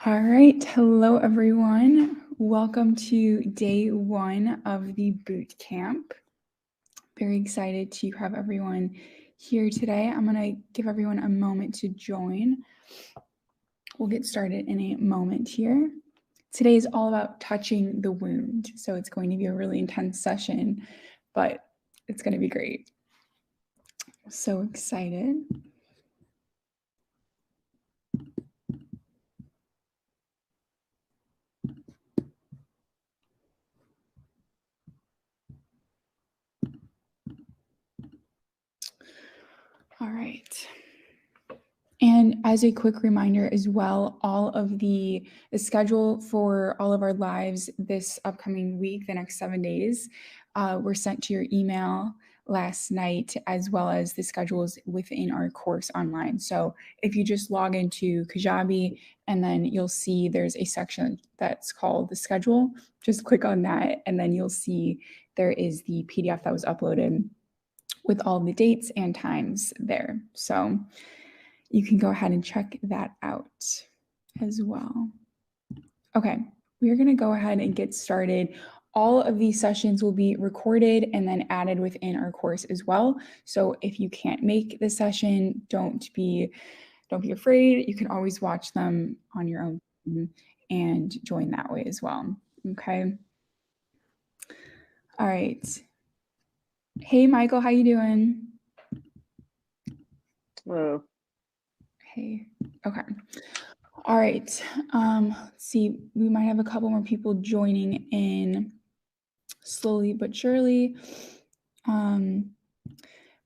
All right. Hello, everyone. Welcome to day one of the boot camp. Very excited to have everyone here today. I'm going to give everyone a moment to join. We'll get started in a moment here. Today is all about touching the wound. So it's going to be a really intense session, but it's going to be great. So excited. All right. And as a quick reminder as well, all of the schedule for all of our lives this upcoming week, the next 7 days, were sent to your email last night, as well as the schedules within our course online. So if you just log into Kajabi and then you'll see there's a section that's called the schedule, just click on that and then you'll see there is the PDF that was uploaded with all the dates and times there. So you can go ahead and check that out as well. Okay, we're going to go ahead and get started. All of these sessions will be recorded and then added within our course as well. So if you can't make the session, don't be afraid. You can always watch them on your own and join that way as well. Okay. All right. Hey, Michael, how you doing? Hello. Hey. Okay. All right. Let's see. We might have a couple more people joining in slowly but surely. But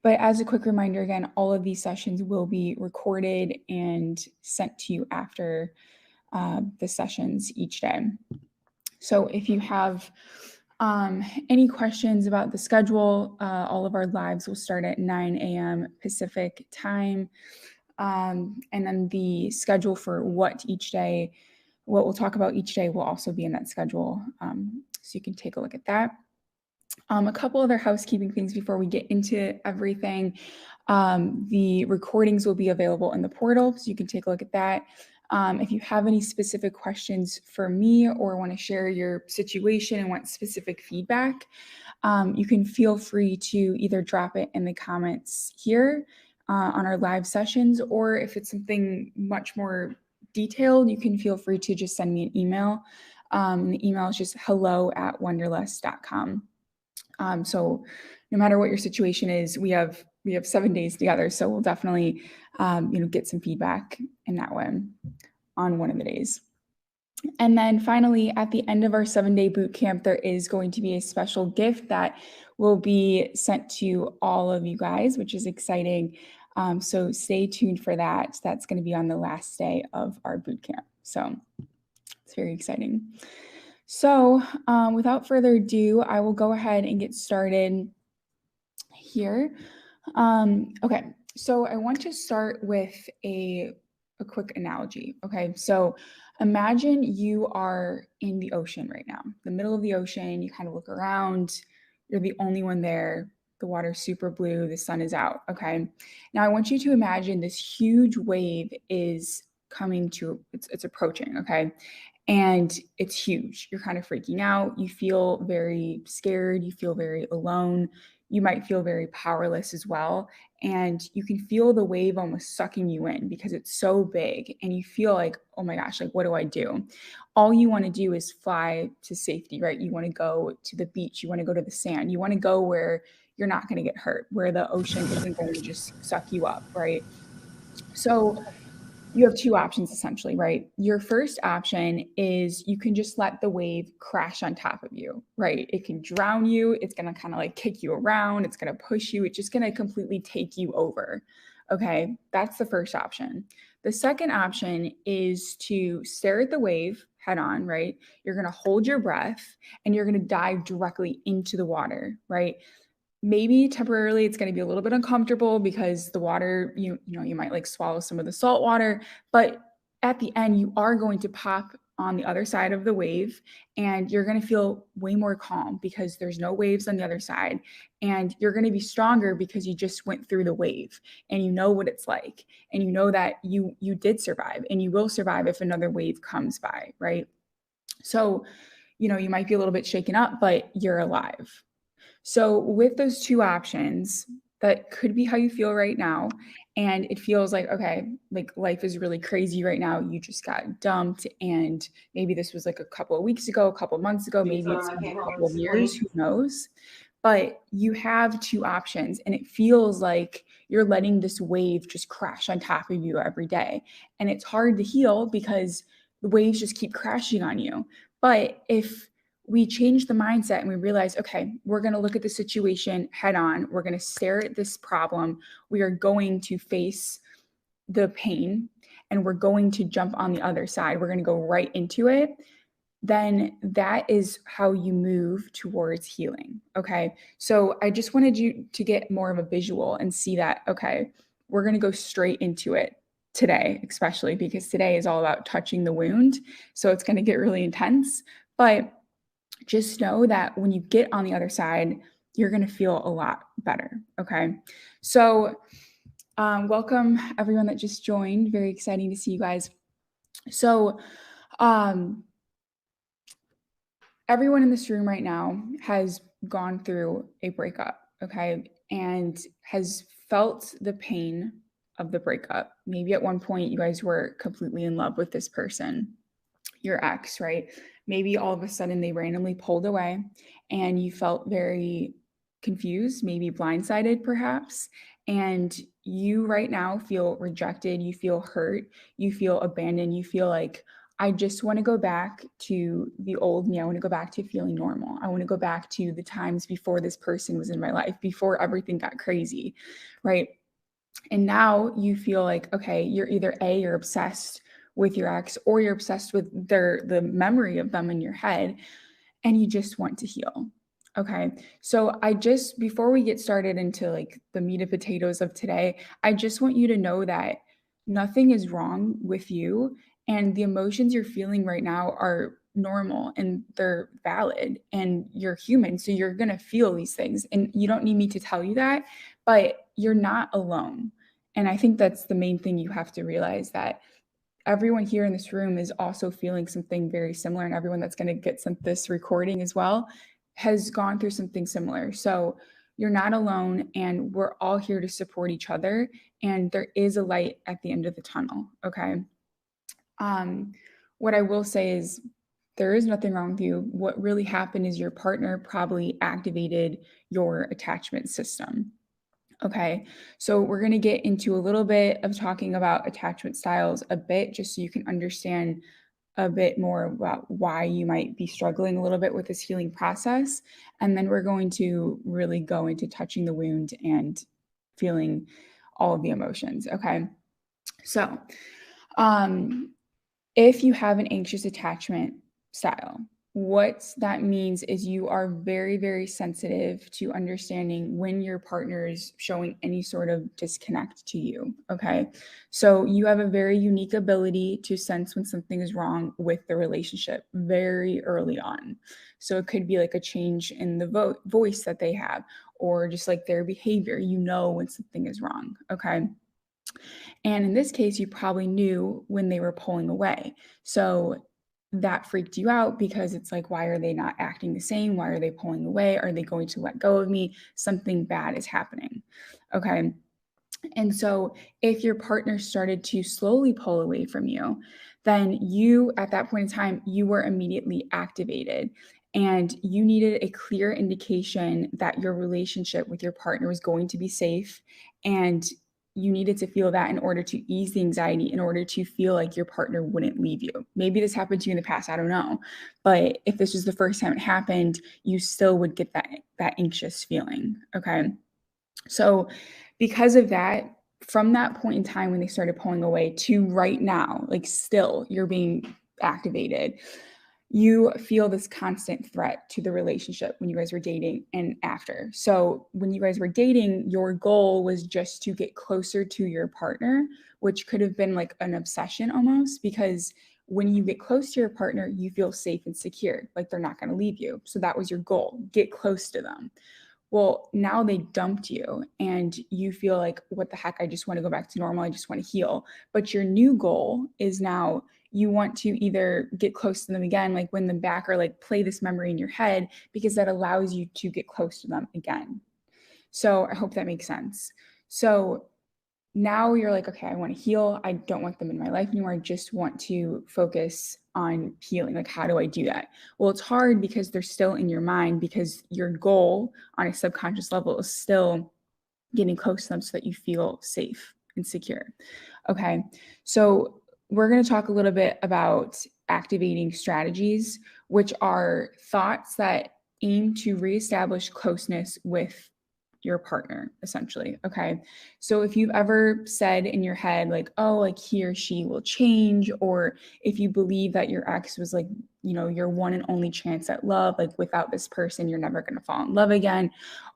as a quick reminder, again, all of these sessions will be recorded and sent to you after the sessions each day. So if you have any questions about the schedule, all of our lives will start at 9 a.m. Pacific time. And then the schedule for what we'll talk about each day will also be in that schedule. So you can take a look at that. A couple other housekeeping things before we get into everything. The recordings will be available in the portal, so you can take a look at that. If you have any specific questions for me or want to share your situation and want specific feedback, you can feel free to either drop it in the comments here on our live sessions, or if it's something much more detailed, you can feel free to just send me an email. The email is just hello@wonderlust.com. So no matter what your situation is, we have 7 days together. So we'll definitely, get some feedback in that way on one of the days. And then finally, at the end of our 7-day boot camp, there is going to be a special gift that will be sent to all of you guys, which is exciting. So stay tuned for that. That's going to be on the last day of our boot camp. So it's very exciting. So without further ado, I will go ahead and get started here. Okay, so I want to start with a quick analogy. Okay, so imagine you are in the ocean right now, the middle of the ocean. You kind of look around, you're the only one there. The water's super blue, the sun is out. Okay, now I want you to imagine this huge wave is coming to, it's approaching. Okay, and it's huge. You're kind of freaking out. You feel very scared. You feel very alone. You might feel very powerless as well. And you can feel the wave almost sucking you in because it's so big. And you feel like, oh my gosh, like, what do I do? All you want to do is fly to safety, right? You want to go to the beach. You want to go to the sand. You want to go where you're not going to get hurt, where the ocean isn't going to just suck you up, right? So you have two options essentially, right? Your first option is you can just let the wave crash on top of you, right? It can drown you. It's going to kind of like kick you around. It's going to push you. It's just going to completely take you over. Okay. That's the first option. The second option is to stare at the wave head on, right? You're going to hold your breath and you're going to dive directly into the water, right? Maybe temporarily it's going to be a little bit uncomfortable because the water, you might like swallow some of the salt water, but at the end you are going to pop on the other side of the wave, and you're going to feel way more calm because there's no waves on the other side, and you're going to be stronger because you just went through the wave and you know what it's like, and you know that you did survive, and you will survive if another wave comes by, right? So, you know, you might be a little bit shaken up, but you're alive. So with those two options, that could be how you feel right now. And it feels like, okay, like life is really crazy right now. You just got dumped. And maybe this was like a couple of weeks ago, a couple of months ago, maybe it's been a couple of years, who knows? But you have two options. And it feels like you're letting this wave just crash on top of you every day. And it's hard to heal because the waves just keep crashing on you. But if we change the mindset and we realize, okay, we're going to look at the situation head on. We're going to stare at this problem. We are going to face the pain and we're going to jump on the other side. We're going to go right into it. Then that is how you move towards healing. Okay. So I just wanted you to get more of a visual and see that, okay, we're going to go straight into it today, especially because today is all about touching the wound. So it's going to get really intense. But just know that when you get on the other side, you're going to feel a lot better. Okay. So, welcome everyone that just joined. Very exciting to see you guys. So, everyone in this room right now has gone through a breakup. Okay. And has felt the pain of the breakup. Maybe at one point you guys were completely in love with this person, your ex, right? Maybe all of a sudden they randomly pulled away and you felt very confused, maybe blindsided perhaps. And you right now feel rejected, you feel hurt, you feel abandoned, you feel like, I just want to go back to the old me. I want to go back to feeling normal. I want to go back to the times before this person was in my life, before everything got crazy, right? And now you feel like, okay, you're either you're obsessed with your ex or you're obsessed with the memory of them in your head and you just want to heal. Okay. So before we get started into like the meat and potatoes of today, I just want you to know that nothing is wrong with you and the emotions you're feeling right now are normal and they're valid and you're human. So you're going to feel these things and you don't need me to tell you that, but you're not alone. And I think that's the main thing you have to realize, that everyone here in this room is also feeling something very similar, and everyone that's going to get this recording as well has gone through something similar. So you're not alone, and we're all here to support each other, and there is a light at the end of the tunnel. Okay. What I will say is there is nothing wrong with you. What really happened is your partner probably activated your attachment system. Okay, so we're going to get into a little bit of talking about attachment styles a bit, just so you can understand a bit more about why you might be struggling a little bit with this healing process. And then we're going to really go into touching the wound and feeling all of the emotions. Okay, so if you have an anxious attachment style, what that means is you are very, very sensitive to understanding when your partner is showing any sort of disconnect to you. Okay. So you have a very unique ability to sense when something is wrong with the relationship very early on. So it could be like a change in the voice that they have, or just like their behavior. You know when something is wrong. Okay. And in this case, you probably knew when they were pulling away. So that freaked you out because it's like, why are they not acting the same? Why are they pulling away? Are they going to let go of me? Something bad is happening. Okay. And so if your partner started to slowly pull away from you, then you, at that point in time, you were immediately activated and you needed a clear indication that your relationship with your partner was going to be safe, and you needed to feel that in order to ease the anxiety, in order to feel like your partner wouldn't leave you. Maybe this happened to you in the past, I don't know. But if this was the first time it happened, you still would get that anxious feeling. Okay. So because of that, from that point in time when they started pulling away to right now, like still you're being activated, you feel this constant threat to the relationship when you guys were dating and after. So when you guys were dating, your goal was just to get closer to your partner, which could have been like an obsession almost, because when you get close to your partner, you feel safe and secure, like they're not going to leave you. So that was your goal, get close to them. Well, now they dumped you and you feel like, what the heck? I just want to go back to normal. I just want to heal. But your new goal is now you want to either get close to them again, like win them back, or like play this memory in your head, because that allows you to get close to them again. So I hope that makes sense. So now you're like, okay, I want to heal. I don't want them in my life anymore. I just want to focus on healing. Like, how do I do that? Well, it's hard because they're still in your mind, because your goal on a subconscious level is still getting close to them so that you feel safe and secure. Okay. So we're going to talk a little bit about activating strategies, which are thoughts that aim to reestablish closeness with your partner, essentially. Okay. So if you've ever said in your head, like, oh, like he or she will change, or if you believe that your ex was like, your one and only chance at love, like without this person, you're never going to fall in love again.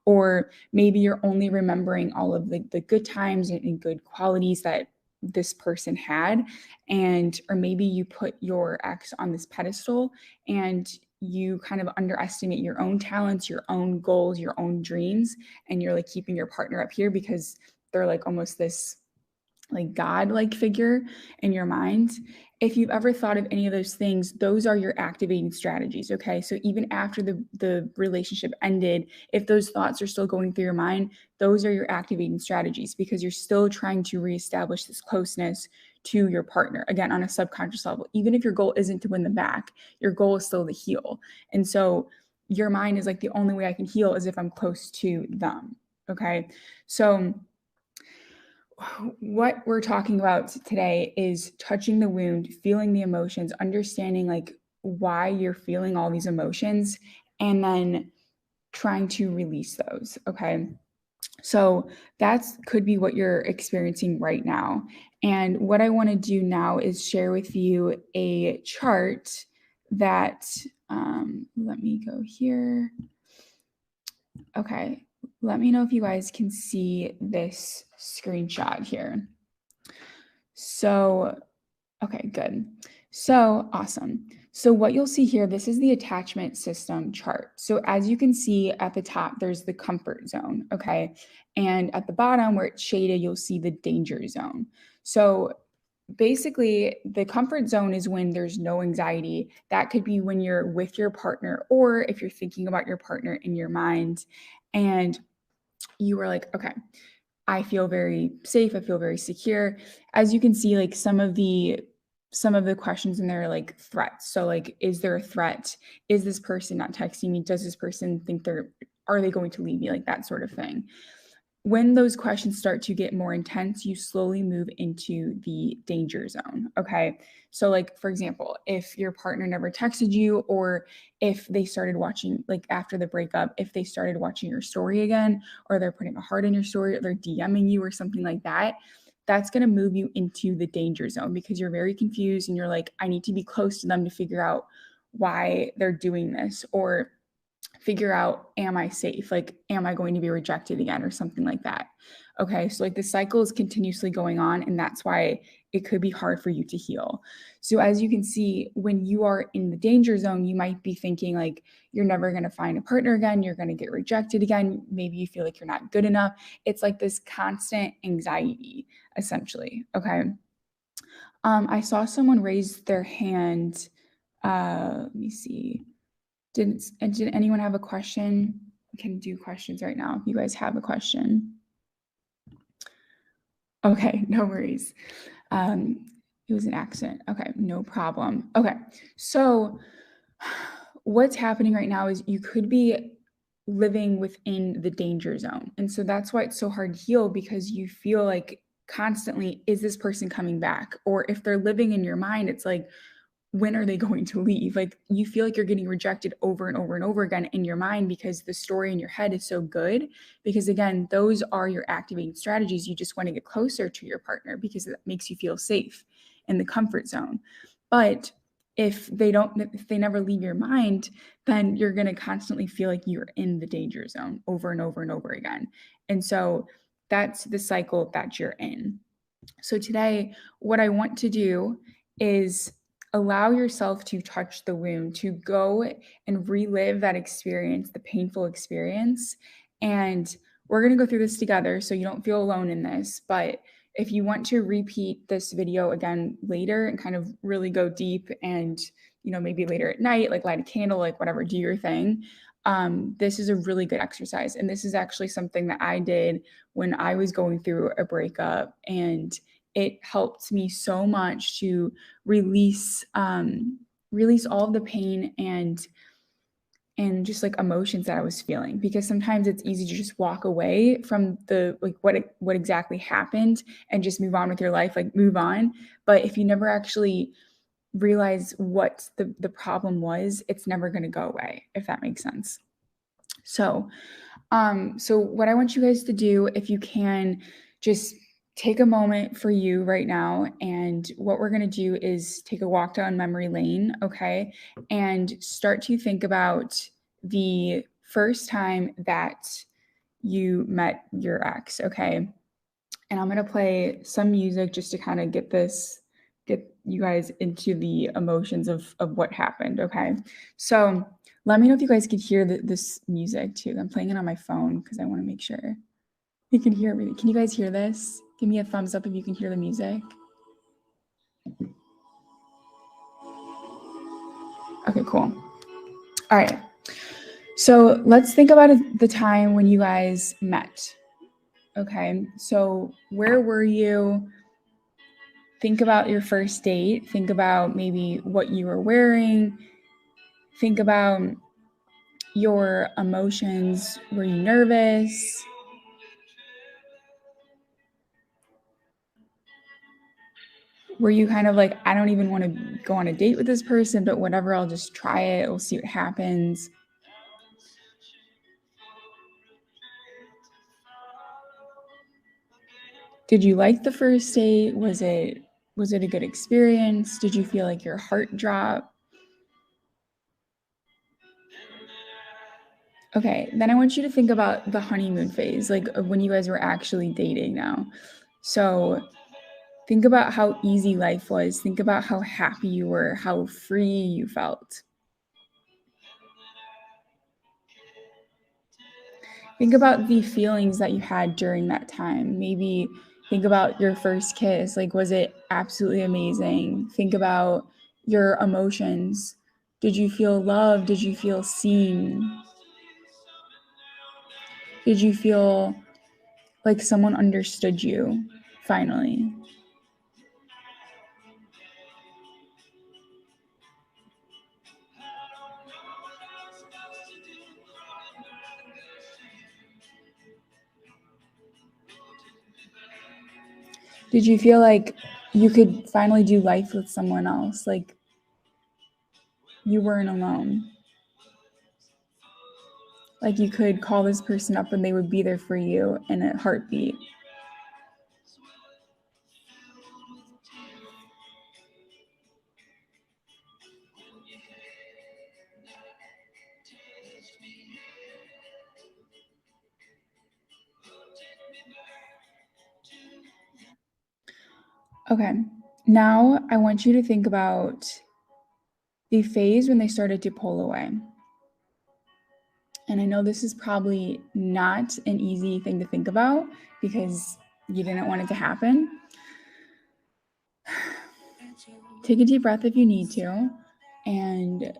Or maybe you're only remembering all of the good times and good qualities that this person had. Or maybe you put your ex on this pedestal and you kind of underestimate your own talents, your own goals, your own dreams, and you're like keeping your partner up here because they're like almost this like God-like figure in your mind. If you've ever thought of any of those things, those are your activating strategies. Okay. So even after the relationship ended, if those thoughts are still going through your mind, those are your activating strategies, because you're still trying to reestablish this closeness to your partner, again, on a subconscious level. Even if your goal isn't to win them back, your goal is still to heal. And so your mind is like, the only way I can heal is if I'm close to them. Okay. So what we're talking about today is touching the wound, feeling the emotions, understanding like why you're feeling all these emotions, and then trying to release those. Okay. So that's could be what you're experiencing right now. And what I want to do now is share with you a chart that, let me go here. Okay. Let me know if you guys can see this screenshot here. So, okay, good. So awesome. So what you'll see here, this is the attachment system chart. So as you can see at the top, there's the comfort zone, okay? And at the bottom where it's shaded, you'll see the danger zone. So basically, the comfort zone is when there's no anxiety. That could be when you're with your partner, or if you're thinking about your partner in your mind and you are like, okay, I feel very safe. I feel very secure. As you can see, like some of the questions in there are like threats. So like, is there a threat? Is this person not texting me? Does this person think are they going to leave me? Like that sort of thing. When those questions start to get more intense, you slowly move into the danger zone. Okay. So, like, for example, if your partner never texted you, or if they started watching, like after the breakup, if they started watching your story again, or they're putting a heart in your story, or they're DMing you or something like that, that's going to move you into the danger zone, because you're very confused and you're like, I need to be close to them to figure out why they're doing this, or figure out, am I safe? Like, am I going to be rejected again, or something like that? Okay. So like the cycle is continuously going on, and that's why it could be hard for you to heal. So as you can see, when you are in the danger zone, you might be thinking like, you're never going to find a partner again. You're going to get rejected again. Maybe you feel like you're not good enough. It's like this constant anxiety, essentially. Okay. I saw someone raise their hand. Let me see. Did anyone have a question? We can do questions right now if you guys have a question. Okay, no worries. It was an accident. Okay, no problem. Okay, so what's happening right now is you could be living within the danger zone. And so that's why it's so hard to heal, because you feel like constantly, is this person coming back? Or if they're living in your mind, it's like, when are they going to leave? Like, you feel like you're getting rejected over and over and over again in your mind, because the story in your head is so good. Because again, those are your activating strategies. You just want to get closer to your partner because it makes you feel safe in the comfort zone. But if they never leave your mind, then you're going to constantly feel like you're in the danger zone over and over and over again. And so that's the cycle that you're in. So today, what I want to do is allow yourself to touch the wound, to go and relive that experience, the painful experience. And we're going to go through this together so you don't feel alone in this. But if you want to repeat this video again later and kind of really go deep and, maybe later at night, like light a candle, like whatever, do your thing. This is a really good exercise. And this is actually something that I did when I was going through a breakup, and it helped me so much to release all of the pain and just like emotions that I was feeling, because sometimes it's easy to just walk away from the like what exactly happened and just move on with your life, like move on. But if you never actually realize what the problem was, it's never going to go away, if that makes sense. So what I want you guys to do, if you can, just take a moment for you right now. And what we're going to do is take a walk down memory lane, okay? And start to think about the first time that you met your ex, okay? And I'm going to play some music just to kind of get you guys into the emotions of what happened, okay? So let me know if you guys could hear this music too. I'm playing it on my phone because I want to make sure you can hear everything. Can you guys hear this? Give me a thumbs up if you can hear the music. Okay, cool. All right. So let's think about the time when you guys met. Okay. So where were you? Think about your first date. Think about maybe what you were wearing. Think about your emotions. Were you nervous? Were you kind of like, I don't even want to go on a date with this person, but whatever, I'll just try it. We'll see what happens. Did you like the first date? Was it a good experience? Did you feel like your heart drop? Okay, then I want you to think about the honeymoon phase, like when you guys were actually dating now. So think about how easy life was. Think about how happy you were, how free you felt. Think about the feelings that you had during that time. Maybe think about your first kiss. Like, was it absolutely amazing? Think about your emotions. Did you feel loved? Did you feel seen? Did you feel like someone understood you finally? Did you feel like you could finally do life with someone else? Like you weren't alone. Like you could call this person up and they would be there for you in a heartbeat. Okay, now I want you to think about the phase when they started to pull away. And I know this is probably not an easy thing to think about because you didn't want it to happen. Take a deep breath if you need to. And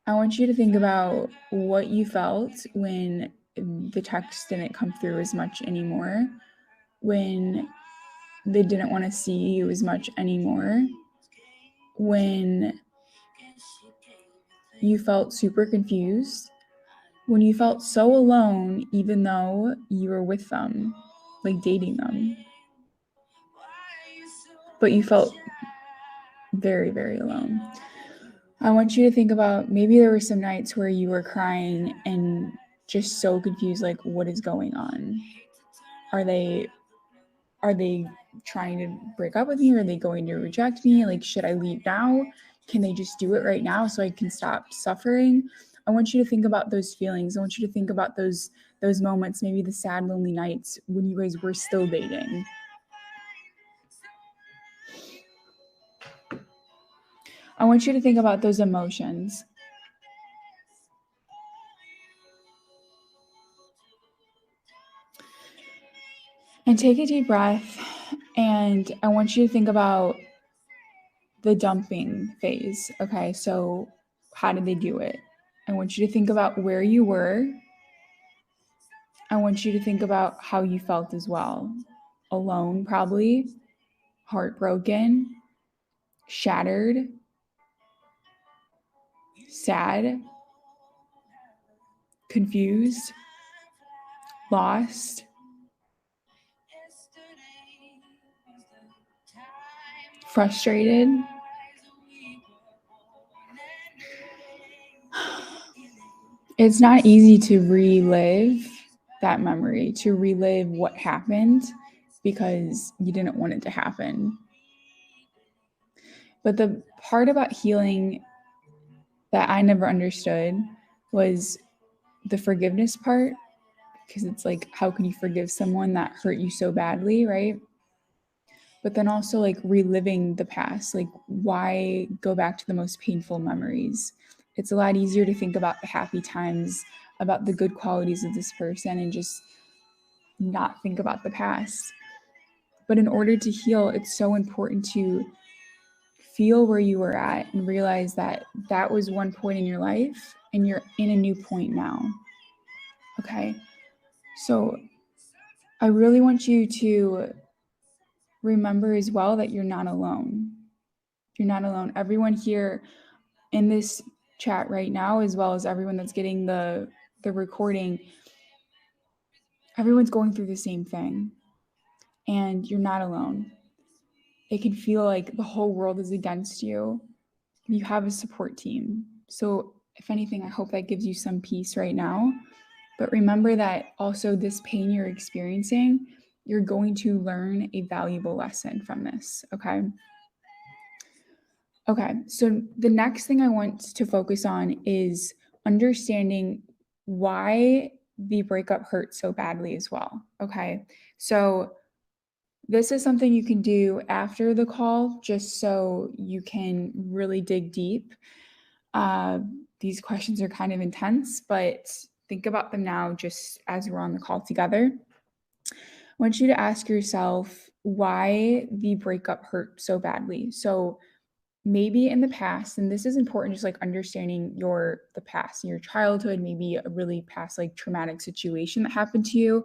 I want you to think about what you felt when the text didn't come through as much anymore, when they didn't want to see you as much anymore, when you felt super confused, when you felt so alone even though you were with them, like dating them, but you felt very, very alone. I want you to think about maybe there were some nights where you were crying and just so confused, like what is going on? Are they trying to break up with me? Are they going to reject me? Like, should I leave now? Can they just do it right now so I can stop suffering? I want you to think about those feelings. I want you to think about those moments, maybe the sad, lonely nights when you guys were still dating. I want you to think about those emotions. And take a deep breath. And I want you to think about the dumping phase. Okay, so how did they do it? I want you to think about where you were. I want you to think about how you felt as well. Alone, probably, heartbroken, shattered, sad, confused, lost, frustrated. It's not easy to relive that memory, to relive what happened because you didn't want it to happen. But the part about healing that I never understood was the forgiveness part, because it's like, how can you forgive someone that hurt you so badly, right? But then also like reliving the past, like why go back to the most painful memories? It's a lot easier to think about the happy times, about the good qualities of this person, and just not think about the past. But in order to heal, it's so important to feel where you were at and realize that that was one point in your life and you're in a new point now. Okay. So I really want you to remember as well that you're not alone. You're not alone. Everyone here in this chat right now, as well as everyone that's getting the recording, everyone's going through the same thing. And you're not alone. It can feel like the whole world is against you. You have a support team. So if anything, I hope that gives you some peace right now. But remember that also this pain you're experiencing, you're going to learn a valuable lesson from this, okay? Okay, so the next thing I want to focus on is understanding why the breakup hurt so badly as well, okay? So this is something you can do after the call just so you can really dig deep. These questions are kind of intense, but think about them now just as we're on the call together. I want you to ask yourself why the breakup hurt so badly. So maybe in the past, and this is important, just like understanding the past, your childhood, maybe a really past like traumatic situation that happened to you.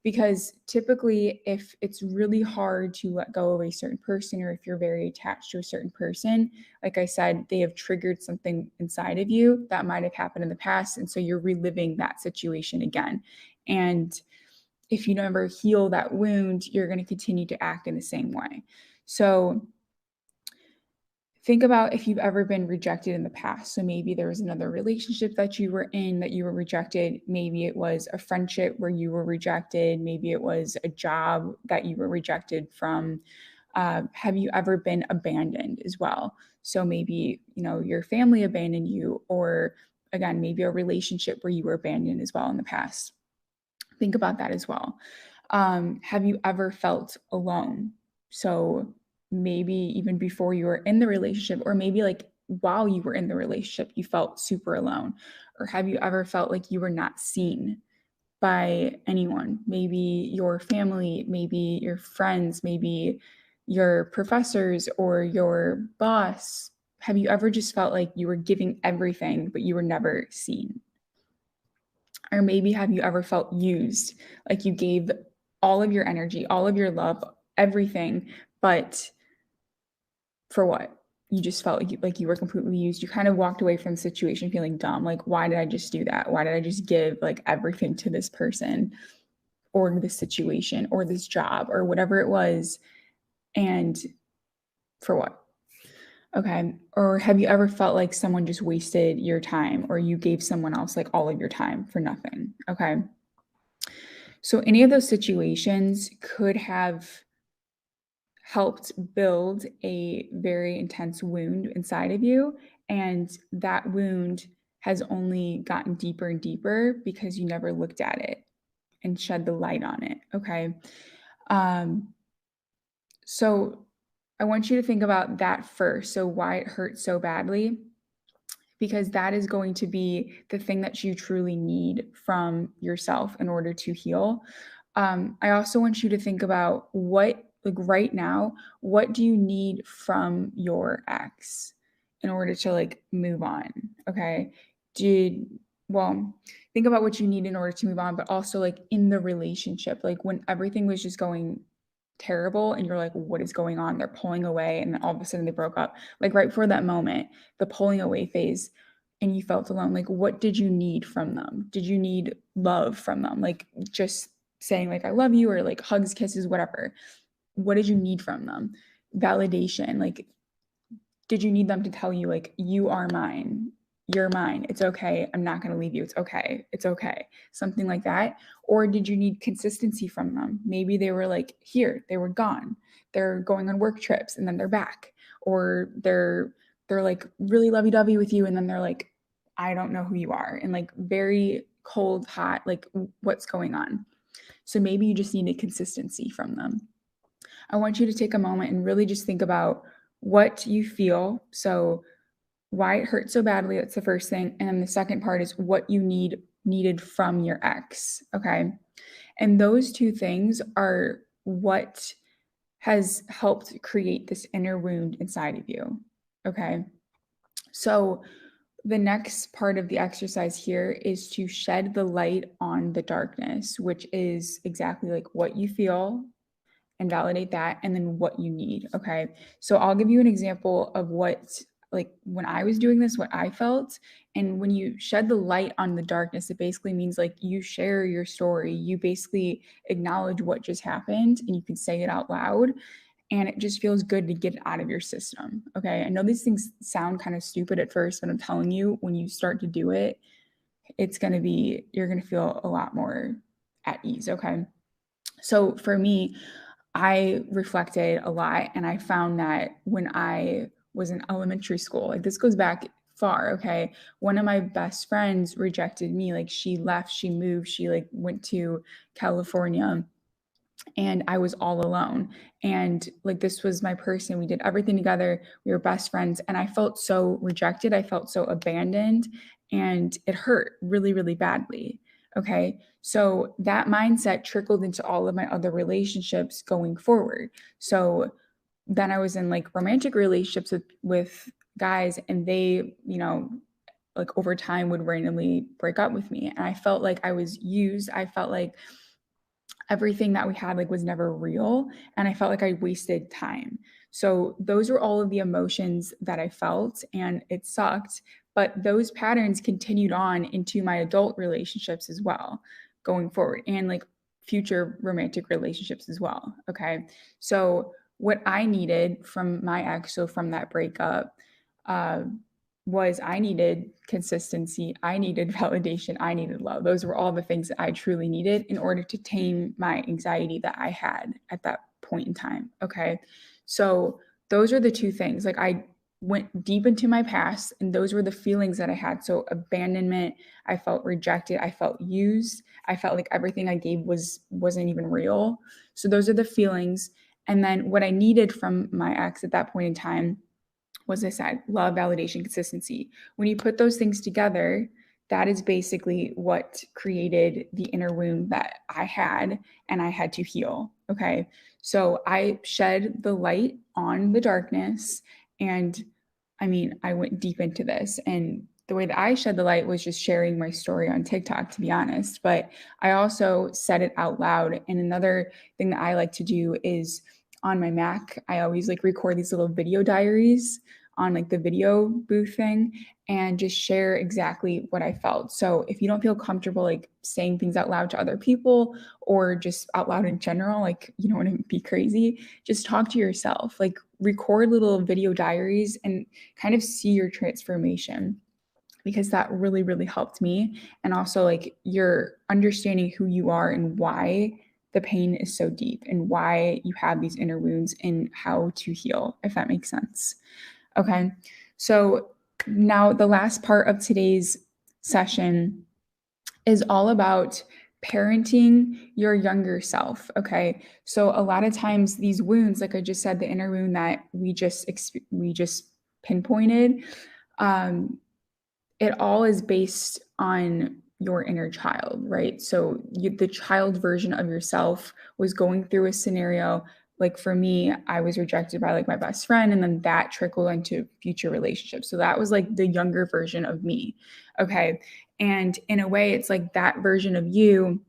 Because typically, if it's really hard to let go of a certain person, or if you're very attached to a certain person, like I said, they have triggered something inside of you that might have happened in the past. And so you're reliving that situation again. And if you never heal that wound, you're going to continue to act in the same way. So think about if you've ever been rejected in the past. So maybe there was another relationship that you were in that you were rejected. Maybe it was a friendship where you were rejected. Maybe it was a job that you were rejected from. Have you ever been abandoned as well? So maybe, your family abandoned you, or again, maybe a relationship where you were abandoned as well in the past. Think about that as well. Have you ever felt alone? So maybe even before you were in the relationship, or maybe like while you were in the relationship, you felt super alone. Or have you ever felt like you were not seen by anyone? Maybe your family, maybe your friends, maybe your professors or your boss. Have you ever just felt like you were giving everything, but you were never seen? Or maybe have you ever felt used, like you gave all of your energy, all of your love, everything, but for what? You just felt like you were completely used. You kind of walked away from the situation feeling dumb. Like, why did I just do that? Why did I just give like everything to this person or this situation or this job or whatever it was? And for what? Okay. Or have you ever felt like someone just wasted your time, or you gave someone else like all of your time for nothing? Okay. So any of those situations could have helped build a very intense wound inside of you. And that wound has only gotten deeper and deeper because you never looked at it and shed the light on it. Okay. So I want you to think about that first. So why it hurts so badly, because that is going to be the thing that you truly need from yourself in order to heal. I also want you to think about what, like right now, what do you need from your ex in order to like move on? Okay. Did, well, think about what you need in order to move on, but also like in the relationship, like when everything was just going terrible and you're like, what is going on? They're pulling away, and then all of a sudden they broke up. Like right before that moment, the pulling away phase, and you felt alone. Like, what did you need from them? Did you need love from them? Like just saying like I love you, or like hugs, kisses, whatever. What did you need from them? Validation. Like, did you need them to tell you like you are mine? You're mine. It's okay. I'm not going to leave you. It's okay. It's okay. Something like that. Or did you need consistency from them? Maybe they were like here, they were gone. They're going on work trips and then they're back. Or they're like really lovey-dovey with you and then they're like I don't know who you are, and like very cold, hot, like what's going on. So maybe you just needed consistency from them. I want you to take a moment and really just think about what you feel. So why it hurts so badly, that's the first thing. And then the second part is what you needed from your ex. Okay. And those two things are what has helped create this inner wound inside of you. Okay. So the next part of the exercise here is to shed the light on the darkness, which is exactly like what you feel, and validate that, and then what you need. Okay. So I'll give you an example of what, like when I was doing this, what I felt. And when you shed the light on the darkness, it basically means like you share your story. You basically acknowledge what just happened and you can say it out loud. And it just feels good to get it out of your system. Okay. I know these things sound kind of stupid at first, but I'm telling you, when you start to do it, you're going to feel a lot more at ease. Okay. So for me, I reflected a lot and I found that when I was in elementary school, like this goes back far, okay? One of my best friends rejected me. Like she left, she moved, she like went to California, and I was all alone. And like this was my person. We did everything together. We were best friends. And I felt so rejected. I felt so abandoned. And it hurt really, really badly. Okay. So that mindset trickled into all of my other relationships going forward. So then I was in like romantic relationships with guys, and they, like over time would randomly break up with me. And I felt like I was used. I felt like everything that we had like was never real, and I felt like I wasted time. So those were all of the emotions that I felt, and it sucked, but those patterns continued on into my adult relationships as well going forward, and like future romantic relationships as well. Okay. So what I needed from my ex, so from that breakup, uh, was I needed consistency, I needed validation, I needed love. Those were all the things that I truly needed in order to tame my anxiety that I had at that point in time. Okay. So those are the two things. Like I went deep into my past, and those were the feelings that I had. So abandonment, I felt rejected, I felt used, I felt like everything I gave wasn't even real. So those are the feelings. And then what I needed from my ex at that point in time was, I said, love, validation, consistency. When you put those things together, that is basically what created the inner wound that I had and I had to heal. Okay. So I shed the light on the darkness. And I mean, I went deep into this. And the way that I shed the light was just sharing my story on TikTok, to be honest. But I also said it out loud. And another thing that I like to do is on my Mac, I always like record these little video diaries on like the video booth thing and just share exactly what I felt. So if you don't feel comfortable like saying things out loud to other people or just out loud in general, like you don't want to be crazy, just talk to yourself, like record little video diaries and kind of see your transformation, because that really, really helped me. And also like you're understanding who you are and why the pain is so deep and why you have these inner wounds and how to heal, if that makes sense. Okay. So now the last part of today's session is all about parenting your younger self. Okay. So a lot of times these wounds, like I just said, the inner wound that we just pinpointed, it all is based on your inner child, right? So the child version of yourself was going through a scenario. Like for me, I was rejected by like my best friend, and then that trickled into future relationships. So that was like the younger version of me. Okay. And in a way, it's like that version of you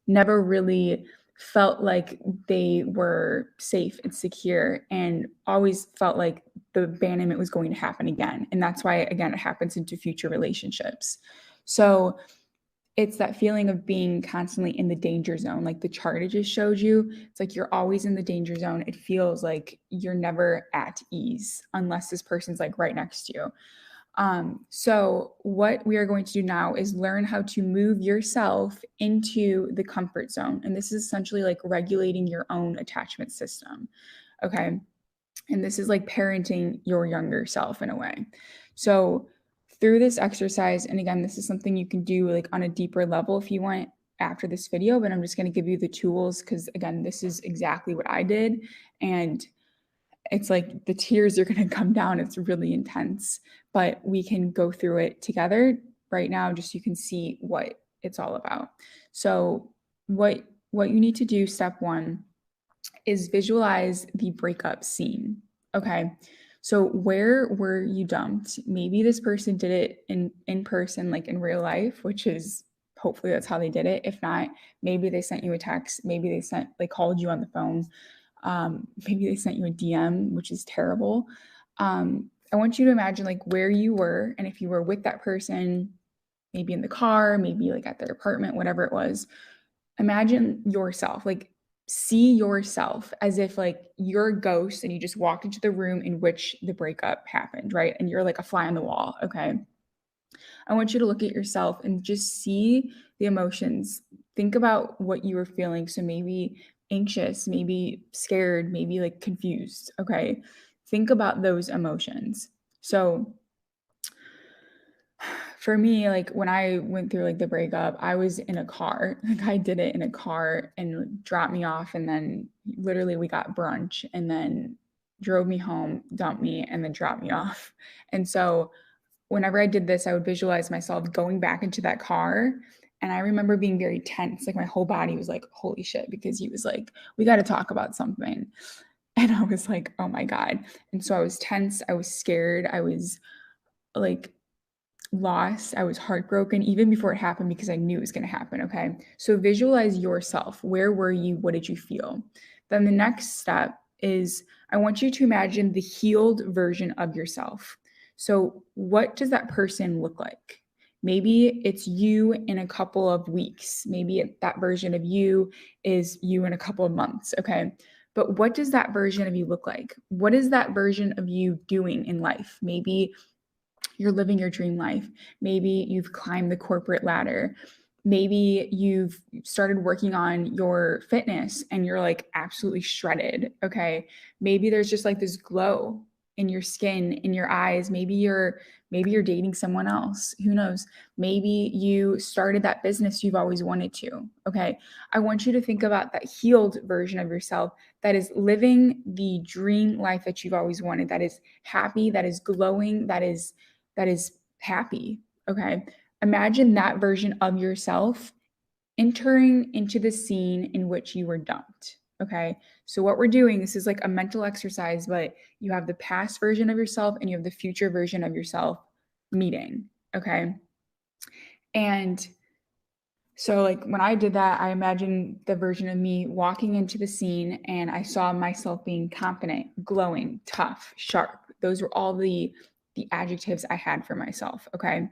never really felt like they were safe and secure, and always felt like the abandonment was going to happen again. And that's why, again, it happens into future relationships. So it's that feeling of being constantly in the danger zone, like the chart I just showed you. It's like you're always in the danger zone. It feels like you're never at ease unless this person's like right next to you. So what we are going to do now is learn how to move yourself into the comfort zone. And this is essentially like regulating your own attachment system. Okay. And this is like parenting your younger self in a way. So through this exercise, and again, this is something you can do like on a deeper level if you want after this video, but I'm just going to give you the tools because again, this is exactly what I did. And it's like the tears are going to come down. It's really intense, but we can go through it together right now just so you can see what it's all about. So what you need to do, step 1, is visualize the breakup scene. Okay. So where were you dumped? Maybe this person did it in person, like in real life, which is hopefully that's how they did it. If not, maybe they sent you a text, maybe they called you on the phone, maybe they sent you a DM, which is terrible. I want you to imagine like where you were, and if you were with that person, maybe in the car, maybe like at their apartment, whatever it was. Imagine yourself, like see yourself as if like you're a ghost and you just walked into the room in which the breakup happened, right? And you're like a fly on the wall. Okay. I want you to look at yourself and just see the emotions. Think about what you were feeling. So maybe anxious, maybe scared, maybe like confused. Okay. Think about those emotions. So for me, like when I went through like the breakup, I was in a car. Like I did it in a car and dropped me off. And then literally we got brunch and then drove me home, dumped me, and then dropped me off. And so whenever I did this, I would visualize myself going back into that car. And I remember being very tense. Like my whole body was like, holy shit, because he was like, we got to talk about something. And I was like, oh my God. And so I was tense. I was scared. I was like lost. I was heartbroken even before it happened because I knew it was going to happen. Okay. So visualize yourself. Where were you? What did you feel? Then the next step is I want you to imagine the healed version of yourself. So, what does that person look like? Maybe it's you in a couple of weeks. Maybe that version of you is you in a couple of months. Okay. But what does that version of you look like? What is that version of you doing in life? Maybe you're living your dream life. Maybe you've climbed the corporate ladder. Maybe you've started working on your fitness and you're like absolutely shredded. Okay. Maybe there's just like this glow in your skin, in your eyes. Maybe you're dating someone else. Who knows? Maybe you started that business you've always wanted to. Okay. I want you to think about that healed version of yourself that is living the dream life that you've always wanted, that is happy, that is glowing, that is happy. Okay. Imagine that version of yourself entering into the scene in which you were dumped. Okay. So, what we're doing, this is like a mental exercise, but you have the past version of yourself and you have the future version of yourself meeting. Okay. And so, like when I did that, I imagined the version of me walking into the scene and I saw myself being confident, glowing, tough, sharp. Those were all the adjectives I had for myself. Okay.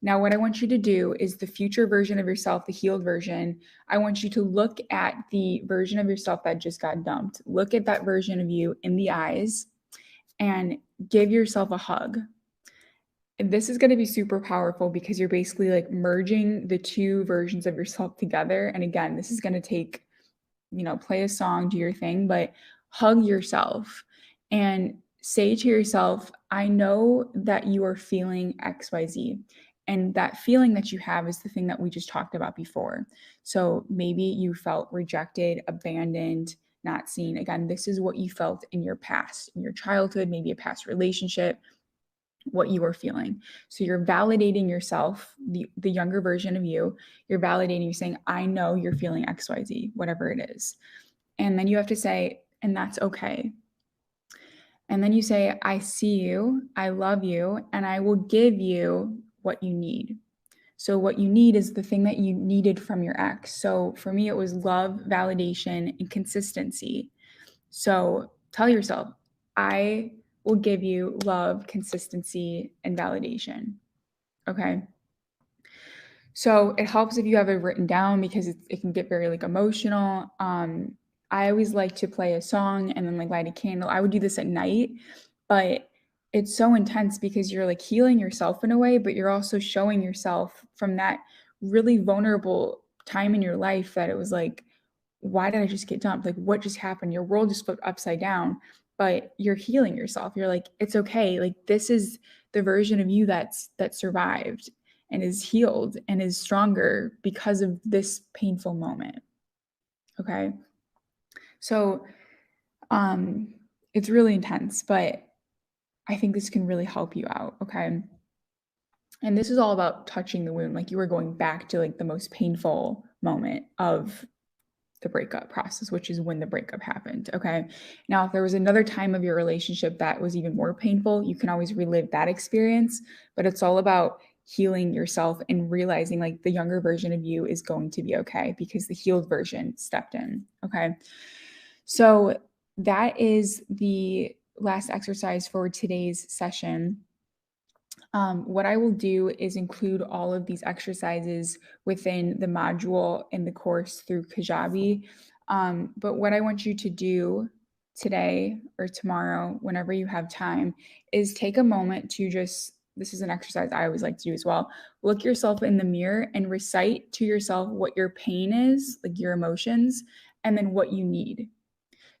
Now, what I want you to do is the future version of yourself, the healed version. I want you to look at the version of yourself that just got dumped. Look at that version of you in the eyes and give yourself a hug. And this is going to be super powerful because you're basically like merging the two versions of yourself together. And again, this is going to take, play a song, do your thing, but hug yourself and say to yourself, I know that you are feeling XYZ. And that feeling that you have is the thing that we just talked about before. So maybe you felt rejected, abandoned, not seen. Again, this is what you felt in your past, in your childhood, maybe a past relationship, what you were feeling. So you're validating yourself, the younger version of you, you're validating, you're saying, I know you're feeling XYZ, whatever it is. And then you have to say, and that's okay. And then you say, I see you, I love you, and I will give you what you need. So, what you need is the thing that you needed from your ex. So, for me, it was love, validation, and consistency. So, tell yourself, I will give you love, consistency, and validation. Okay. So it helps if you have it written down because it can get very like emotional. I always like to play a song and then like light a candle. I would do this at night, but it's so intense because you're like healing yourself in a way, but you're also showing yourself from that really vulnerable time in your life that it was like, why did I just get dumped? Like, what just happened? Your world just flipped upside down, but you're healing yourself. You're like, it's okay. Like, this is the version of you that survived and is healed and is stronger because of this painful moment. Okay. So it's really intense, but I think this can really help you out. Okay. And this is all about touching the wound. Like you were going back to like the most painful moment of the breakup process, which is when the breakup happened. Okay. Now, if there was another time of your relationship that was even more painful, you can always relive that experience, but it's all about healing yourself and realizing like the younger version of you is going to be okay because the healed version stepped in. Okay. So that is the last exercise for today's session. What I will do is include all of these exercises within the module in the course through Kajabi. But what I want you to do today or tomorrow, whenever you have time, is take a moment to just, this is an exercise I always like to do as well. Look yourself in the mirror and recite to yourself what your pain is, like your emotions, and then what you need.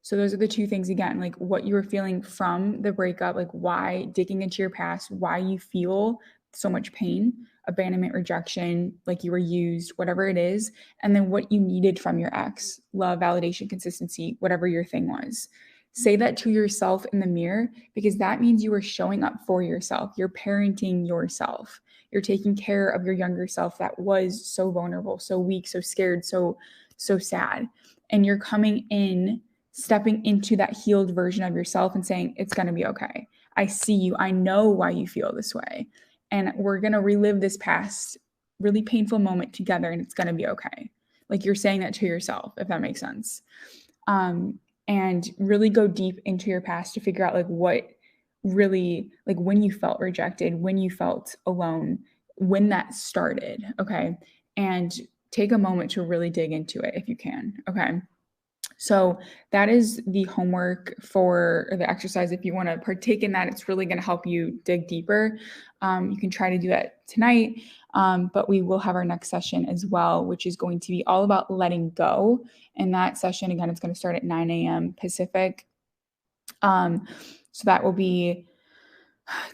So those are the two things again, like what you were feeling from the breakup, like why digging into your past, why you feel so much pain, abandonment, rejection, like you were used, whatever it is, and then what you needed from your ex, love, validation, consistency, whatever your thing was. Say that to yourself in the mirror because that means you are showing up for yourself. You're parenting yourself. You're taking care of your younger self that was so vulnerable, so weak, so scared, so sad. And you're coming in, stepping into that healed version of yourself and saying, it's going to be okay. I see you. I know why you feel this way. And we're going to relive this past really painful moment together and it's going to be okay. Like you're saying that to yourself, if that makes sense. And really go deep into your past to figure out like what really, like when you felt rejected, when you felt alone, when that started. Okay. And take a moment to really dig into it if you can. Okay. So that is the homework for the exercise. If you want to partake in that, it's really going to help you dig deeper. You can try to do that tonight, but we will have our next session as well, which is going to be all about letting go. And that session, again, it's going to start at 9 a.m. Pacific. So that will be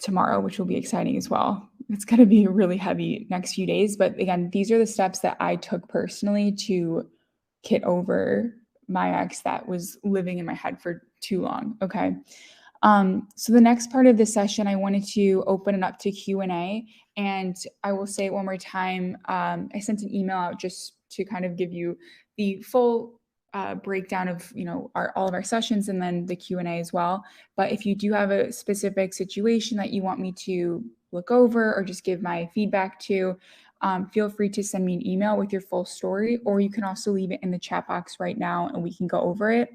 tomorrow, which will be exciting as well. It's going to be really heavy next few days. But again, these are the steps that I took personally to get over my ex that was living in my head for too long. Okay. So the next part of this session, I wanted to open it up to Q&A, and I will say it one more time. I sent an email out just to kind of give you the full breakdown of all of our sessions and then the Q&A as well. But if you do have a specific situation that you want me to look over or just give my feedback to, feel free to send me an email with your full story, or you can also leave it in the chat box right now and we can go over it.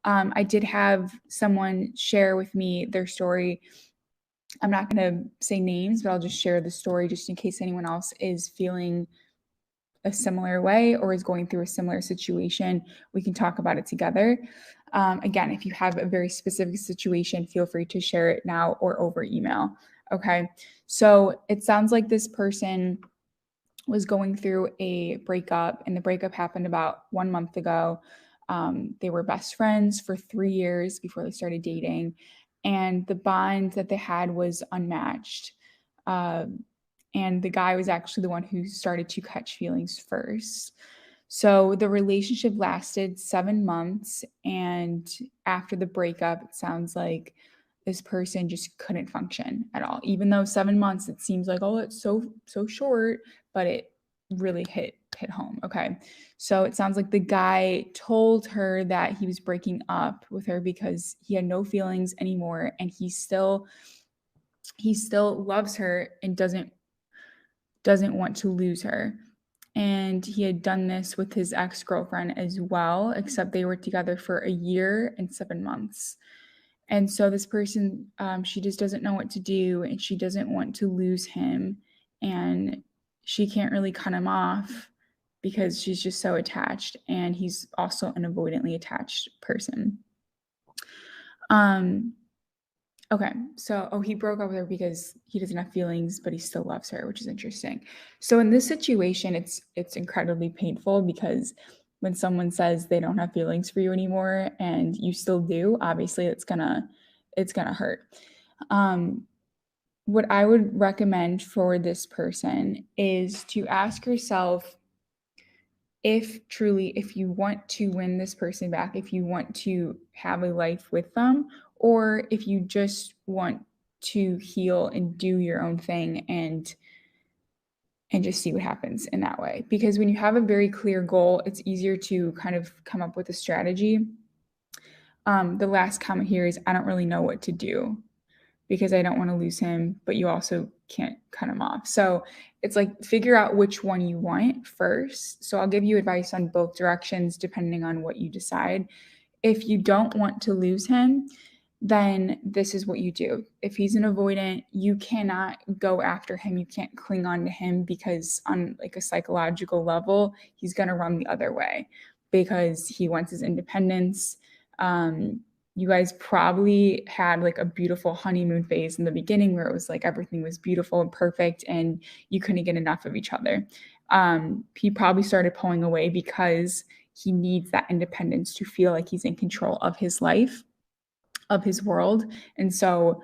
I did have someone share with me their story. I'm not going to say names, but I'll just share the story just in case anyone else is feeling a similar way or is going through a similar situation. We can talk about it together. Again, if you have a very specific situation, feel free to share it now or over email. Okay. So it sounds like this person was going through a breakup, and the breakup happened about 1 month ago. They were best friends for 3 years before they started dating, and the bond that they had was unmatched. and the guy was actually the one who started to catch feelings first. So the relationship lasted 7 months, and after the breakup, it sounds like this person just couldn't function at all. Even though 7 months, it seems like, oh, it's so short, but it really hit home. Okay. So it sounds like the guy told her that he was breaking up with her because he had no feelings anymore, and he still loves her and doesn't want to lose her. And he had done this with his ex-girlfriend as well, except they were together for a year and 7 months. And so this person, she just doesn't know what to do, and she doesn't want to lose him, and she can't really cut him off because she's just so attached, and he's also an avoidantly attached person. Okay, so he broke up with her because he doesn't have feelings, but he still loves her, which is interesting. So in this situation, it's incredibly painful because when someone says they don't have feelings for you anymore and you still do, obviously it's gonna hurt. What I would recommend for this person is to ask yourself if you want to win this person back, if you want to have a life with them, or if you just want to heal and do your own thing and just see what happens in that way. Because when you have a very clear goal, it's easier to kind of come up with a strategy. The last comment here is, I don't really know what to do because I don't want to lose him, but you also can't cut him off. So it's like, figure out which one you want first. So I'll give you advice on both directions depending on what you decide. If you don't want to lose him, then this is what you do. If he's an avoidant, you cannot go after him. You can't cling on to him because on like a psychological level, he's going to run the other way because he wants his independence. You guys probably had like a beautiful honeymoon phase in the beginning where it was like everything was beautiful and perfect and you couldn't get enough of each other. He probably started pulling away because he needs that independence to feel like he's in control of his life, of his world. And so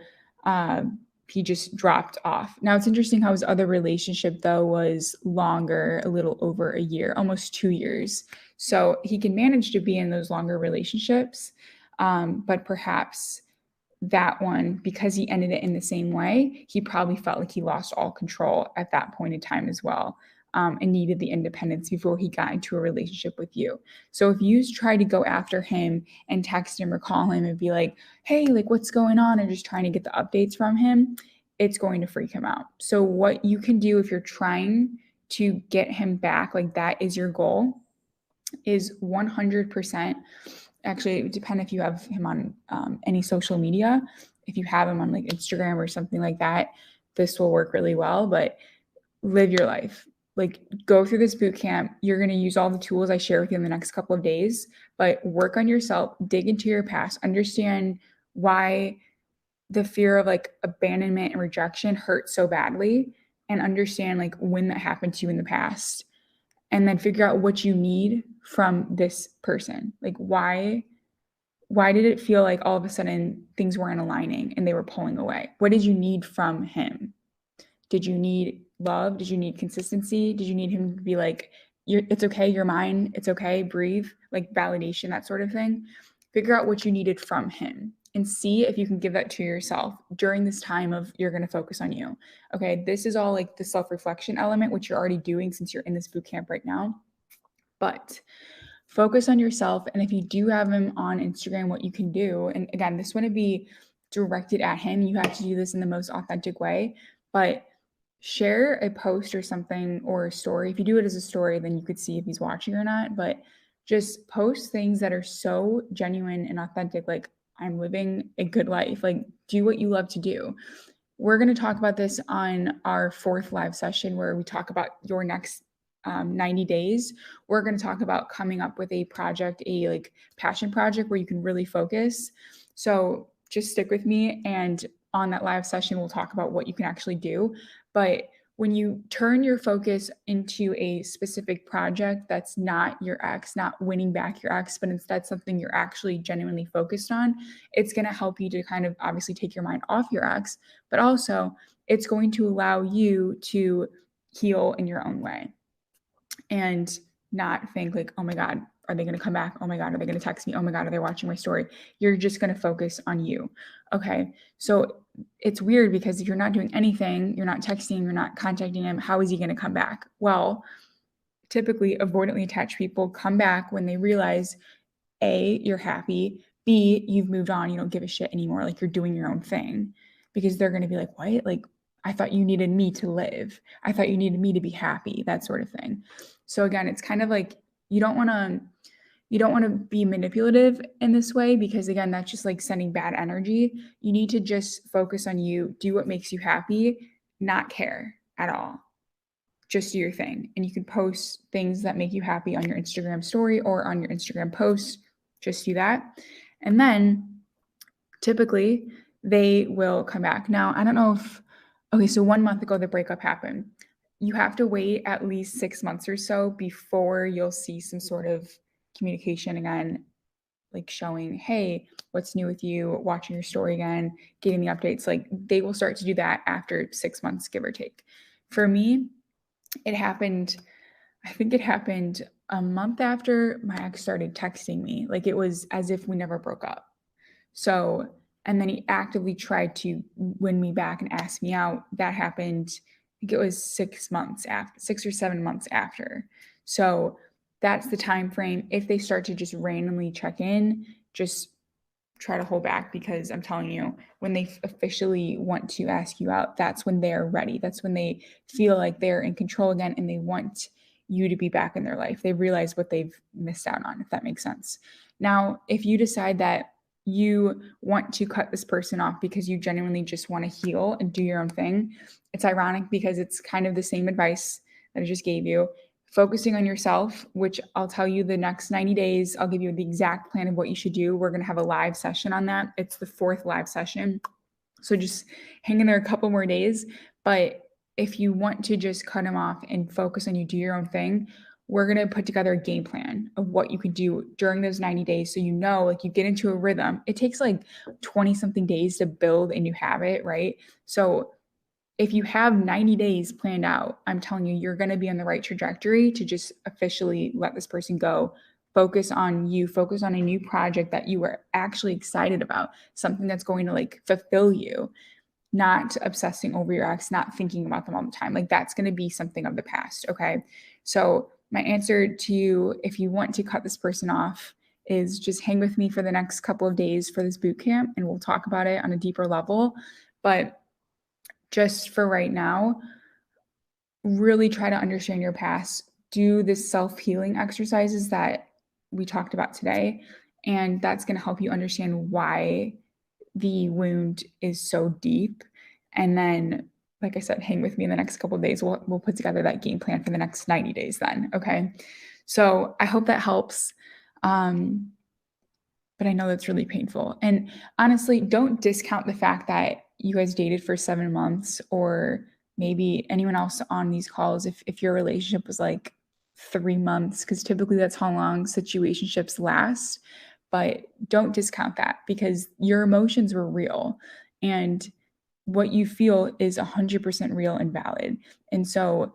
he just dropped off. Now, it's interesting how his other relationship, though, was longer, a little over a year, almost 2 years. So he can manage to be in those longer relationships. But perhaps that one, because he ended it in the same way, he probably felt like he lost all control at that point in time as well, and needed the independence before he got into a relationship with you. So if you try to go after him and text him or call him and be like, hey, like, what's going on? And just trying to get the updates from him, it's going to freak him out. So what you can do if you're trying to get him back, like that is your goal, is 100%. Actually, it would depend if you have him on any social media. If you have him on like Instagram or something like that, this will work really well. But live your life. Like, go through this boot camp. You're going to use all the tools I share with you in the next couple of days, but work on yourself, dig into your past, understand why the fear of like abandonment and rejection hurts so badly, and understand like when that happened to you in the past. And then figure out what you need from this person. Like, why did it feel like all of a sudden things weren't aligning and they were pulling away? What did you need from him? Did you need love? Did you need consistency? Did you need him to be like, it's okay, you're mine, it's okay, breathe, like validation, that sort of thing? Figure out what you needed from him and see if you can give that to yourself during this time of you're going to focus on you. Okay, this is all like the self-reflection element, which you're already doing since you're in this boot camp right now. But focus on yourself. And if you do have him on Instagram, what you can do, and again, this wouldn't be directed at him. You have to do this in the most authentic way, but share a post or something or a story. If you do it as a story, then you could see if he's watching or not, but just post things that are so genuine and authentic. Like, I'm living a good life. Like, do what you love to do. We're going to talk about this on our 4th live session where we talk about your next 90 days. We're going to talk about coming up with a project, a like passion project where you can really focus. So just stick with me. And on that live session, we'll talk about what you can actually do. But when you turn your focus into a specific project that's not your ex, not winning back your ex, but instead something you're actually genuinely focused on, it's going to help you to kind of obviously take your mind off your ex, but also it's going to allow you to heal in your own way and not think like, oh my God, are they going to come back? Oh my God, are they going to text me? Oh my God, are they watching my story? You're just going to focus on you. Okay. So it's weird because if you're not doing anything, you're not texting, you're not contacting him, how is he going to come back? Well, typically avoidantly attached people come back when they realize A, you're happy, B, you've moved on, you don't give a shit anymore, like you're doing your own thing. Because they're going to be like, what? Like, I thought you needed me to live. I thought you needed me to be happy, that sort of thing. So again, it's kind of like you don't want to be manipulative in this way because again, that's just like sending bad energy. You need to just focus on you, do what makes you happy, not care at all. Just do your thing. And you can post things that make you happy on your Instagram story or on your Instagram post. Just do that. And then typically they will come back. Now, I don't know if, okay, so 1 month ago, the breakup happened. You have to wait at least 6 months or so before you'll see some sort of communication again, like showing, hey, what's new with you, watching your story again, getting the updates. Like they will start to do that after 6 months, give or take. For me, it happened, I think it happened a month after my ex started texting me. Like it was as if we never broke up. So, and then he actively tried to win me back and ask me out. That happened, I think it was 6 months after, 6 or 7 months after. So that's the time frame. If they start to just randomly check in, just try to hold back because I'm telling you, when they officially want to ask you out, that's when they're ready. That's when they feel like they're in control again and they want you to be back in their life. They realize what they've missed out on, if that makes sense. Now, if you decide that you want to cut this person off because you genuinely just want to heal and do your own thing, it's ironic because it's kind of the same advice that I just gave you. Focusing on yourself, which I'll tell you the next 90 days, I'll give you the exact plan of what you should do. We're going to have a live session on that. It's the 4th live session. So just hang in there a couple more days. But if you want to just cut them off and focus on you, do your own thing, we're going to put together a game plan of what you could do during those 90 days. So, like you get into a rhythm. It takes like 20 something days to build a new habit, right? So if you have 90 days planned out, I'm telling you, you're going to be on the right trajectory to just officially let this person go. Focus on you, focus on a new project that you are actually excited about, something that's going to like fulfill you, not obsessing over your ex, not thinking about them all the time. Like that's going to be something of the past. Okay. So, my answer to you, if you want to cut this person off, is just hang with me for the next couple of days for this boot camp and we'll talk about it on a deeper level. But just for right now, really try to understand your past. Do the self-healing exercises that we talked about today. And that's going to help you understand why the wound is so deep. And then, like I said, hang with me in the next couple of days. We'll put together that game plan for the next 90 days then. Okay. So I hope that helps. But I know that's really painful. And honestly, don't discount the fact that you guys dated for 7 months or maybe anyone else on these calls if your relationship was like 3 months, because typically that's how long situationships last. But don't discount that because your emotions were real and what you feel is 100% real and valid. And so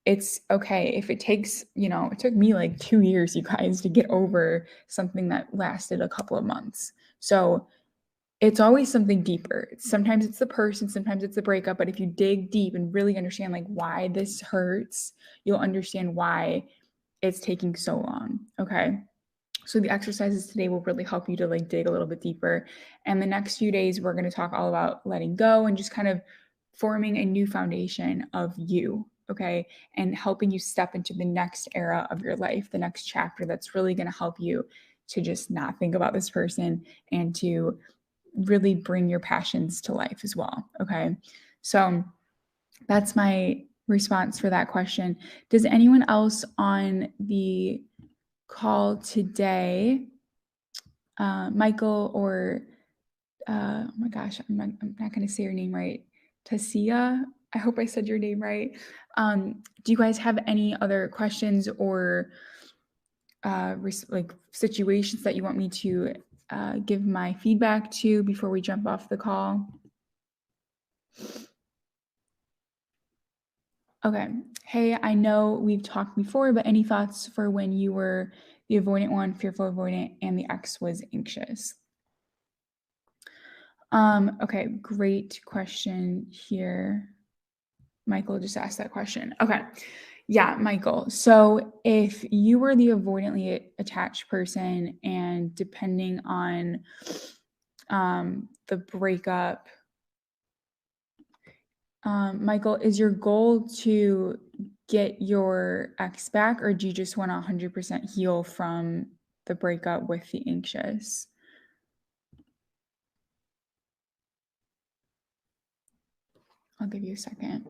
it's okay if it takes, it took me like 2 years, you guys, to get over something that lasted a couple of months. So it's always something deeper. Sometimes it's the person, sometimes it's the breakup. But if you dig deep and really understand like why this hurts, you'll understand why it's taking so long. Okay. So the exercises today will really help you to like dig a little bit deeper. And the next few days, we're going to talk all about letting go and just kind of forming a new foundation of you. Okay. And helping you step into the next era of your life, the next chapter that's really going to help you to just not think about this person and to really bring your passions to life as well. Okay. So that's my response for that question. Does anyone else on the call today, Michael or oh my gosh, I'm not going to say your name right, Tasia I hope I said your name right. Do you guys have any other questions or like situations that you want me to give my feedback to before we jump off the call? Okay. Hey, I know we've talked before, but any thoughts for when you were the avoidant one, fearful avoidant, and the ex was anxious? Okay, great question here. Michael just asked that question. Okay. Yeah, Michael. So if you were the avoidantly attached person and depending on the breakup, Michael, is your goal to get your ex back, or do you just want to 100% heal from the breakup with the anxious? I'll give you a second.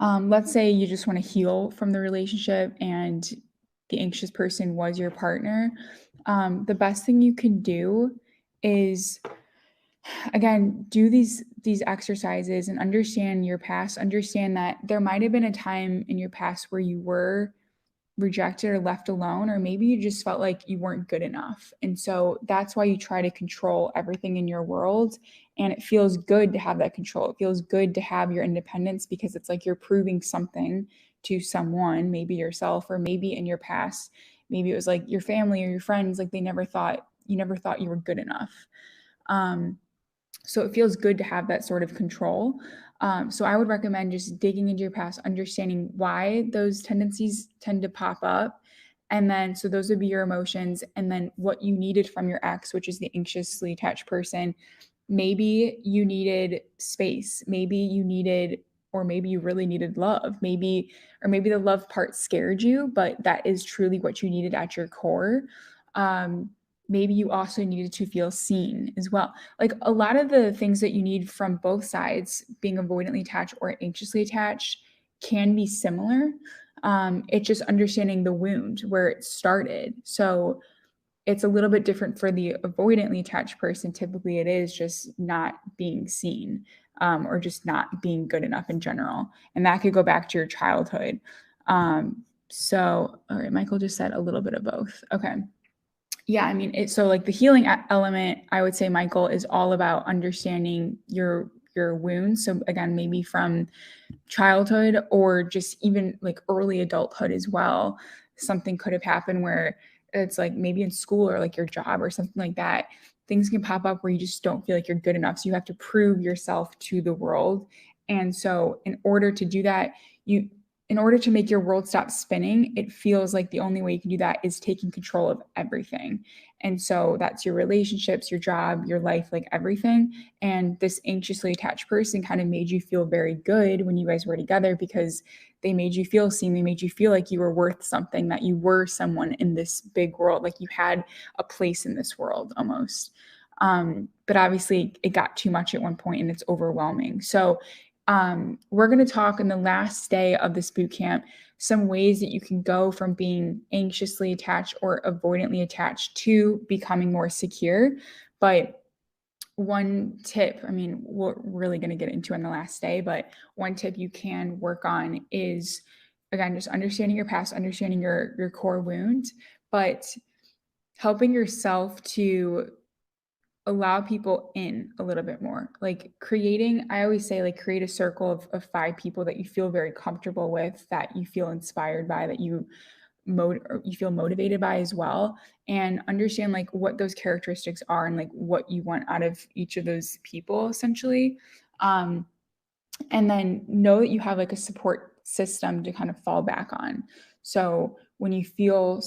Let's say you just want to heal from the relationship and the anxious person was your partner. The best thing you can do is, again, do these exercises and understand your past. Understand that there might have been a time in your past where you were rejected or left alone, or maybe you just felt like you weren't good enough. And so that's why you try to control everything in your world. And it feels good to have that control. It feels good to have your independence because it's like you're proving something to someone, maybe yourself, or maybe in your past, maybe it was like your family or your friends, like they never thought you were good enough. Um, so it feels good to have that sort of control. So I would recommend just digging into your past, understanding why those tendencies tend to pop up. And then, so those would be your emotions. And then what you needed from your ex, which is the anxiously attached person. Maybe you needed space. Maybe you needed, or maybe you really needed love. Maybe, or maybe the love part scared you, but that is truly what you needed at your core. Um, Maybe you also needed to feel seen as well. Like a lot of the things that you need from both sides, being avoidantly attached or anxiously attached, can be similar. It's just understanding the wound where it started. So it's a little bit different for the avoidantly attached person. Typically, it is just not being seen, or just not being good enough in general. And that could go back to your childhood. All right, Michael just said a little bit of both. Okay. Yeah, I mean, so like the healing element, I would say, Michael, is all about understanding your wounds. So again, maybe from childhood or just even like early adulthood as well. Something could have happened where it's like maybe in school or like your job or something like that. Things can pop up where you just don't feel like you're good enough. So you have to prove yourself to the world. And so in order to do that, in order to make your world stop spinning, it feels like the only way you can do that is taking control of everything. And so that's your relationships, your job, your life, like everything. And this anxiously attached person kind of made you feel very good when you guys were together because they made you feel seen. They made you feel like you were worth something, that you were someone in this big world, like you had a place in this world almost. But obviously, it got too much at one point and it's overwhelming. So, we're going to talk in the last day of this boot camp some ways that you can go from being anxiously attached or avoidantly attached to becoming more secure. But one tip, I mean, we're really going to get into in the last day, but one tip you can work on is, again, just understanding your past, understanding your core wound, but helping yourself to allow people in a little bit more. Like creating, I always say, like, create a circle of 5 people that you feel very comfortable with, that you feel inspired by, that you feel motivated by as well, and understand like what those characteristics are and like what you want out of each of those people essentially. um, and then know that you have like a support system to kind of fall back on. So when you feel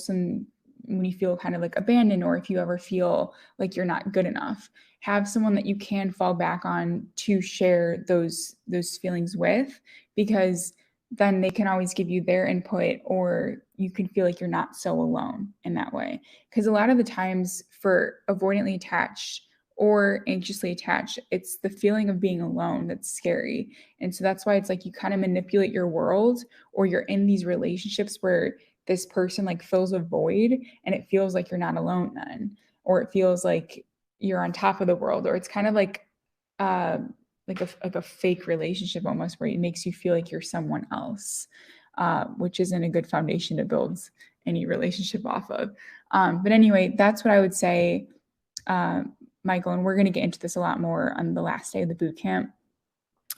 kind of like abandoned, or if you ever feel like you're not good enough, have someone that you can fall back on to share those feelings with, because then they can always give you their input, or you can feel like you're not so alone in that way. Because a lot of the times for avoidantly attached or anxiously attached, it's the feeling of being alone that's scary. And so that's why it's like you kind of manipulate your world, or you're in these relationships where this person like fills a void and it feels like you're not alone then, or it feels like you're on top of the world, or it's kind of like uh like a fake relationship almost, where it makes you feel like you're someone else, which isn't a good foundation to build any relationship off of. But anyway, that's what I would say, Michael, and we're going to get into this a lot more on the last day of the boot camp.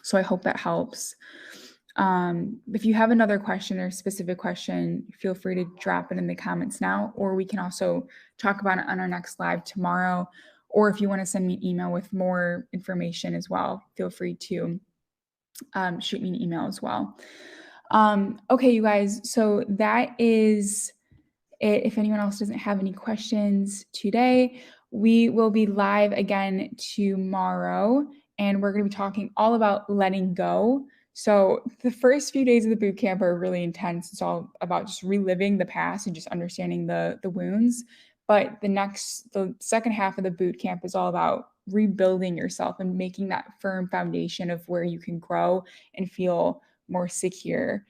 So I hope that helps. If you have another question or specific question, feel free to drop it in the comments now, or we can also talk about it on our next live tomorrow. Or if you want to send me an email with more information as well, feel free to shoot me an email as well. Okay, you guys, so that is it. If anyone else doesn't have any questions today, we will be live again tomorrow, and we're going to be talking all about letting go. So the first few days of the boot camp are really intense. It's all about just reliving the past and just understanding the wounds. But the second half of the boot camp is all about rebuilding yourself and making that firm foundation of where you can grow and feel more secure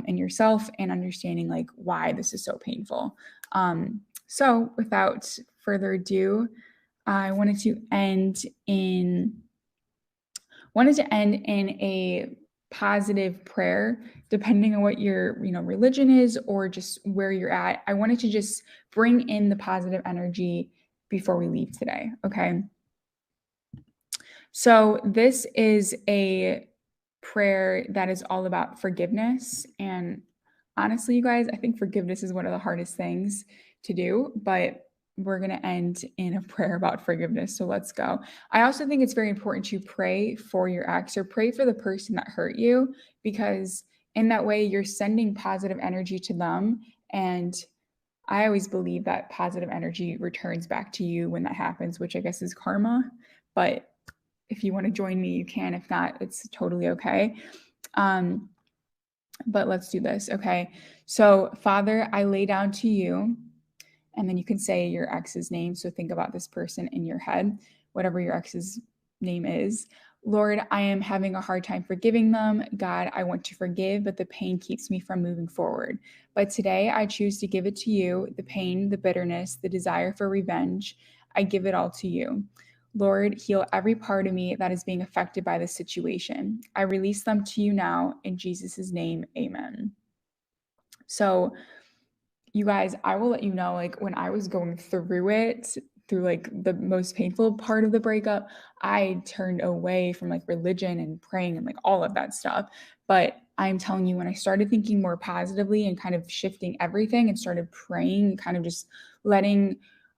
in yourself, and understanding like why this is so painful. So without further ado, I wanted to end in a positive prayer, depending on what your religion is or just where you're at. I wanted to just bring in the positive energy before we leave today. Okay. So this is a prayer that is all about forgiveness. And honestly, you guys, I think forgiveness is one of the hardest things to do, but we're going to end in a prayer about forgiveness. So let's go. I also think it's very important to pray for your ex, or pray for the person that hurt you, because in that way you're sending positive energy to them. And I always believe that positive energy returns back to you when that happens, which I guess is karma. But if you want to join me, you can. If not, it's totally okay. But let's do this. Okay. So, Father, I lay down to you, and then you can say your ex's name. So think about this person in your head, whatever your ex's name is. Lord, I am having a hard time forgiving them. God, I want to forgive, but the pain keeps me from moving forward. But today I choose to give it to you, the pain, the bitterness, the desire for revenge. I give it all to you. Lord, heal every part of me that is being affected by this situation. I release them to you now in Jesus' name. Amen. So, you guys, I will let you know, like when I was going through it, through like the most painful part of the breakup, I turned away from like religion and praying and like all of that stuff. But I'm telling you, when I started thinking more positively and kind of shifting everything and started praying, kind of just letting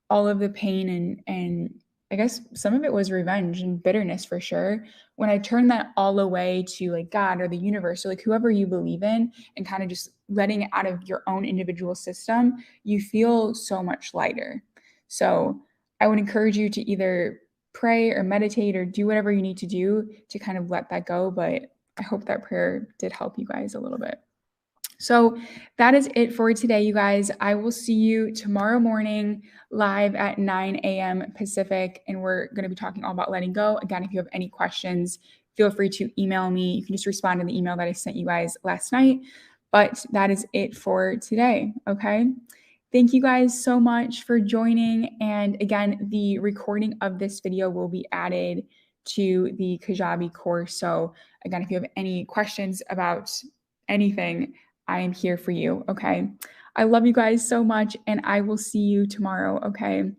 all of the pain and I guess some of it was revenge and bitterness for sure. When I turned that all away to like God or the universe or like whoever you believe in, and kind of just letting it out of your own individual system, you feel so much lighter. So I would encourage you to either pray or meditate or do whatever you need to do to kind of let that go. But I hope that prayer did help you guys a little bit. So that is it for today, you guys. I will see you tomorrow morning live at 9 a.m. Pacific, and we're going to be talking all about letting go. Again, if you have any questions, feel free to email me. You can just respond to the email that I sent you guys last night. But that is it for today, okay? Thank you guys so much for joining. And again, the recording of this video will be added to the Kajabi course. So again, if you have any questions about anything, I am here for you, okay? I love you guys so much, and I will see you tomorrow, okay?